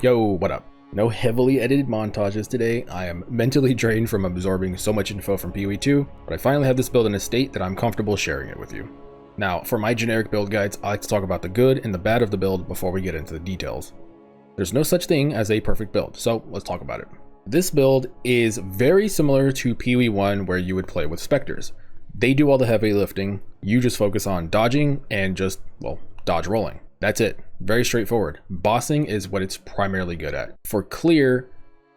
Yo, what up? No heavily edited montages today. I am mentally drained from absorbing so much info from PoE 2, but I finally have this build in a state that I'm comfortable sharing it with you. Now, for my generic build guides, I like to talk about the good and the bad of the build before we get into the details. There's no such thing as a perfect build, so let's talk about it. This build is very similar to PoE 1 where you would play with Spectres. They do all the heavy lifting, you just focus on dodging and just, well, dodge rolling. That's it. Very straightforward. Bossing is what it's primarily good at. For clear,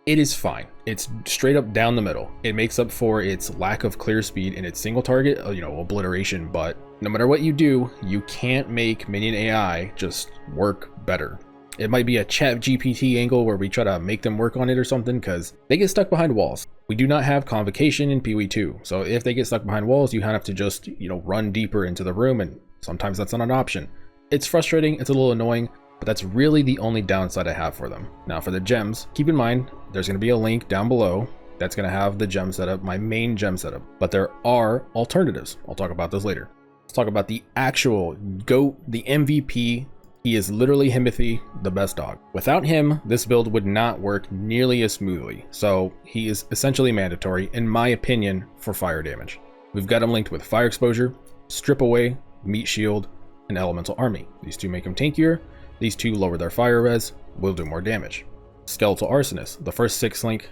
it is fine. It's straight up down the middle. It makes up for its lack of clear speed in its single target, obliteration, but no matter what you do, you can't make minion AI just work better. It might be a chat GPT angle where we try to make them work on it or something because they get stuck behind walls. We do not have convocation in PoE 2. So if they get stuck behind walls, you have to just, run deeper into the room, and sometimes that's not an option. It's frustrating, it's a little annoying, but that's really the only downside I have for them. Now for the gems, keep in mind, there's going to be a link down below that's going to have the gem setup, my main gem setup, but there are alternatives. I'll talk about those later. Let's talk about the actual GOAT, the MVP. He is literally Himothy, the best dog. Without him, this build would not work nearly as smoothly, so he is essentially mandatory, in my opinion, for fire damage. We've got him linked with fire exposure, strip away, meat shield, and elemental army. These two make him tankier, these two lower their fire res, will do more damage. Skeletal Arsonist, the first 6 link,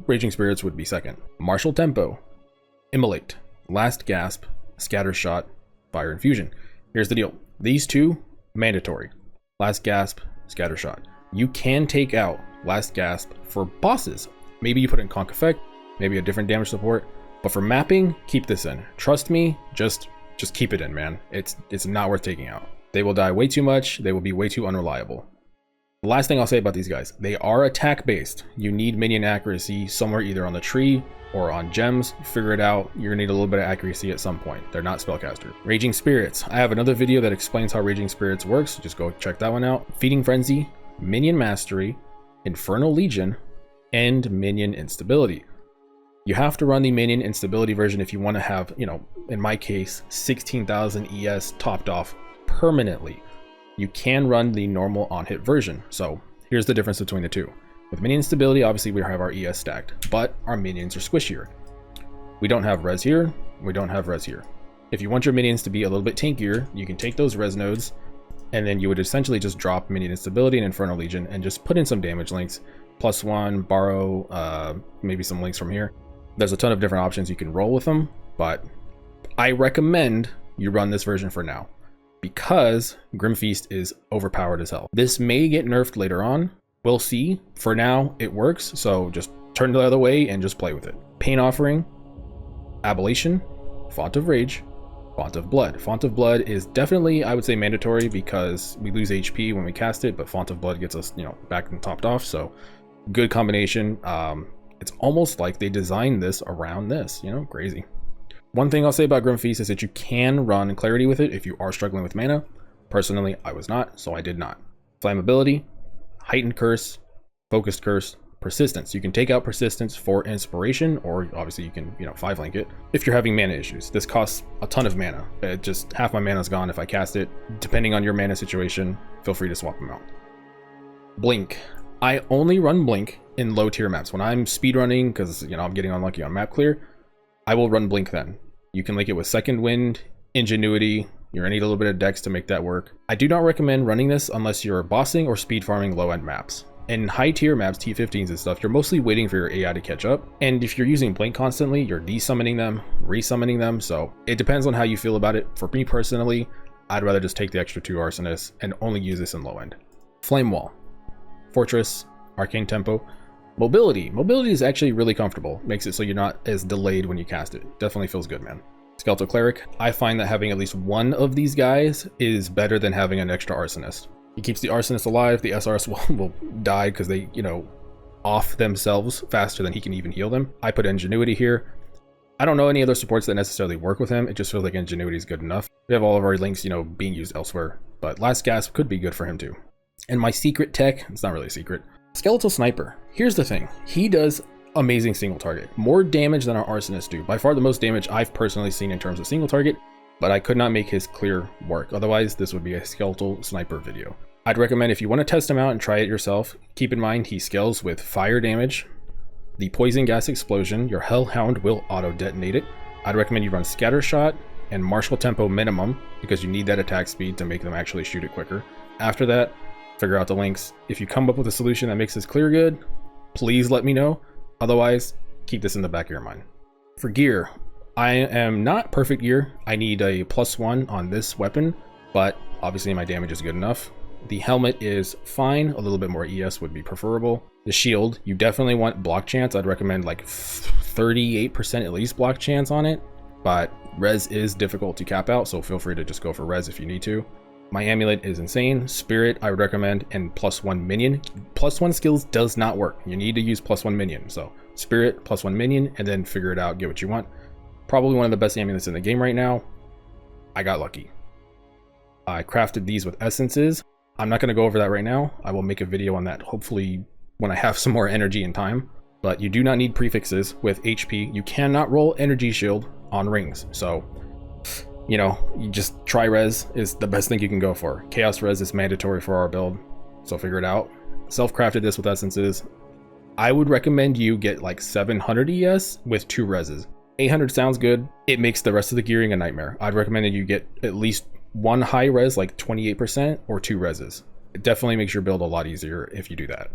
Raging Spirits would be second. Martial Tempo, Immolate, Last Gasp, Scatter Shot, Fire Infusion. Here's the deal, these two, mandatory. Last Gasp, Scatter Shot. You can take out Last Gasp for bosses. Maybe you put in Conk Effect, maybe a different damage support, but for mapping, keep this in. Trust me, just keep it in, man. It's not worth taking out. They will die way too much. They will be way too unreliable. The last thing I'll say about these guys, they are attack based. You need minion accuracy somewhere either on the tree or on gems. Figure it out. You're gonna need a little bit of accuracy at some point. They're not spellcasters. Raging Spirits. I have another video that explains how Raging Spirits works. Just go check that one out. Feeding Frenzy, Minion Mastery, Infernal Legion, and Minion Instability. You have to run the minion instability version if you want to have, in my case, 16,000 ES topped off permanently. You can run the normal on-hit version. So here's the difference between the two. With minion instability, obviously we have our ES stacked, but our minions are squishier. We don't have res here, we don't have res here. If you want your minions to be a little bit tankier, you can take those res nodes, and then you would essentially just drop minion instability and Infernal Legion and just put in some damage links, +1, borrow, maybe some links from here. There's a ton of different options you can roll with them, but I recommend you run this version for now because Grim Feast is overpowered as hell. This may get nerfed later on. We'll see. For now, it works, so just turn the other way and just play with it. Pain Offering, Ablation, Font of Rage, Font of Blood. Font of Blood is definitely, I would say, mandatory because we lose HP when we cast it, but Font of Blood gets us, back and topped off, so good combination. It's almost like they designed this around this, crazy. One thing I'll say about Grim Feast is that you can run Clarity with it if you are struggling with mana. Personally, I was not, so I did not. Flammability, Heightened Curse, Focused Curse, Persistence. You can take out Persistence for Inspiration, or obviously you can, 5-link it if you're having mana issues. This costs a ton of mana. Just half my mana is gone if I cast it. Depending on your mana situation, feel free to swap them out. Blink. I only run Blink in low tier maps. When I'm speedrunning, because I'm getting unlucky on map clear, I will run Blink then. You can link it with Second Wind, Ingenuity. You're gonna need a little bit of dex to make that work. I do not recommend running this unless you're bossing or speed farming low end maps. In high tier maps, T15s and stuff, you're mostly waiting for your AI to catch up. And if you're using Blink constantly, you're desummoning them, resummoning them. So it depends on how you feel about it. For me personally, I'd rather just take the extra 2 Arsonists and only use this in low end. Flame Wall, Fortress, Arcane Tempo. Mobility is actually really comfortable. Makes it so you're not as delayed when you cast it. Definitely feels good, man. Skeletal Cleric. I find that having at least one of these guys is better than having an extra Arsonist. He keeps the Arsonist alive. The SRS will die because they, off themselves faster than he can even heal them. I put Ingenuity here. I don't know any other supports that necessarily work with him. It just feels like Ingenuity is good enough. We have all of our links, being used elsewhere, but Last Gasp could be good for him too. And my secret tech, it's not really a secret, Skeletal Sniper. Here's the thing, he does amazing single target, more damage than our Arsonists do. By far the most damage I've personally seen in terms of single target, but I could not make his clear work. Otherwise, this would be a Skeletal Sniper video. I'd recommend if you want to test him out and try it yourself, keep in mind he scales with fire damage, the poison gas explosion, your Hellhound will auto detonate it. I'd recommend you run scatter shot and martial tempo minimum because you need that attack speed to make them actually shoot it quicker. After that, figure out the links. If you come up with a solution that makes this clear good, please let me know. Otherwise, keep this in the back of your mind. For gear, I am not perfect gear. I need a +1 on this weapon, but obviously my damage is good enough. The helmet is fine, a little bit more ES would be preferable. The shield, you definitely want block chance. I'd recommend like 38% at least block chance on it, but res is difficult to cap out, so feel free to just go for res if you need to. My amulet is insane. Spirit I would recommend, and +1 minion. +1 skills does not work. You need to use +1 minion. So spirit, +1 minion, and then figure it out, get what you want. Probably one of the best amulets in the game right now. I got lucky. I crafted these with essences. I'm not going to go over that right now. I will make a video on that hopefully when I have some more energy and time. But you do not need prefixes with HP. You cannot roll energy shield on rings. So, you know, you just try res is the best thing you can go for. Chaos res is mandatory for our build. So figure it out. Self-crafted this with essences. I would recommend you get like 700 ES with 2 reses. 800 sounds good. It makes the rest of the gearing a nightmare. I'd recommend that you get at least 1 high res, like 28%, or 2 reses. It definitely makes your build a lot easier if you do that.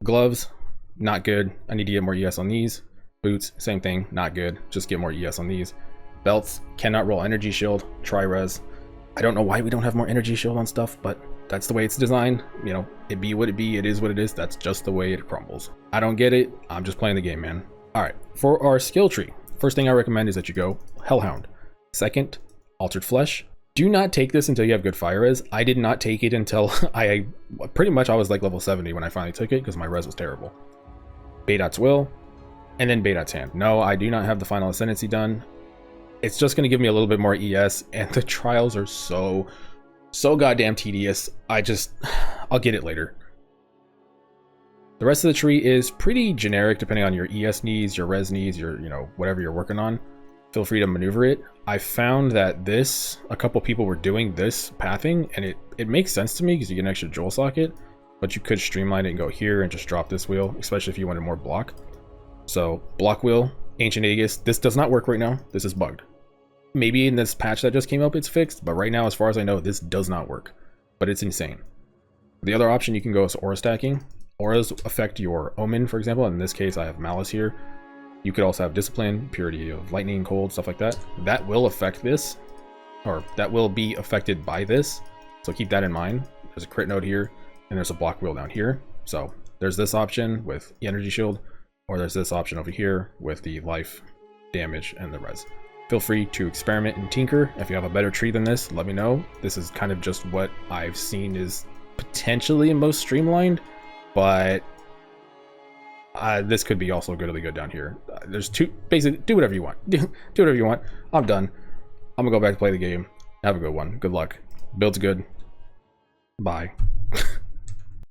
Gloves, not good. I need to get more ES on these. Boots, same thing, not good. Just get more ES on these. Belts, cannot roll energy shield. Try res. I don't know why we don't have more energy shield on stuff, but that's the way it's designed. You know, it be what it be. It is what it is. That's just the way it crumbles. I don't get it. I'm just playing the game, man. All right, for our skill tree, first thing I recommend is that you go Hellhound. Second, Altered Flesh. Do not take this until you have good fire res. I did not take it until I was like level 70 when I finally took it because my res was terrible. Baydot's Will, and then Baydot's Hand. No, I do not have the Final Ascendancy done. It's just going to give me a little bit more ES, and the trials are so goddamn tedious. I'll get it later. The rest of the tree is pretty generic depending on your ES needs, your res needs, your, you know, whatever you're working on. Feel free to maneuver it. I found that a couple people were doing this pathing, and it makes sense to me because you get an extra jewel socket, but you could streamline it and go here and just drop this wheel, especially if you wanted more block. So block wheel, Ancient Aegis, this does not work right now. This is bugged. Maybe in this patch that just came up it's fixed, but right now as far as I know this does not work, but it's insane. The other option you can go is aura stacking. Auras affect your omen, for example. In this case I have Malice here. You could also have Discipline, Purity of Lightning, Cold, stuff like that. That will affect this, or that will be affected by this, so keep that in mind. There's a crit node here, and there's a block wheel down here. So there's this option with the energy shield, or there's this option over here with the life, damage, and the res. Feel free to experiment and tinker. If you have a better tree than this, let me know. This is kind of just what I've seen is potentially most streamlined, but this could be also really good down here. There's two, basically, do whatever you want. Do whatever you want. I'm done. I'm gonna go back to play the game. Have a good one. Good luck. Build's good. Bye.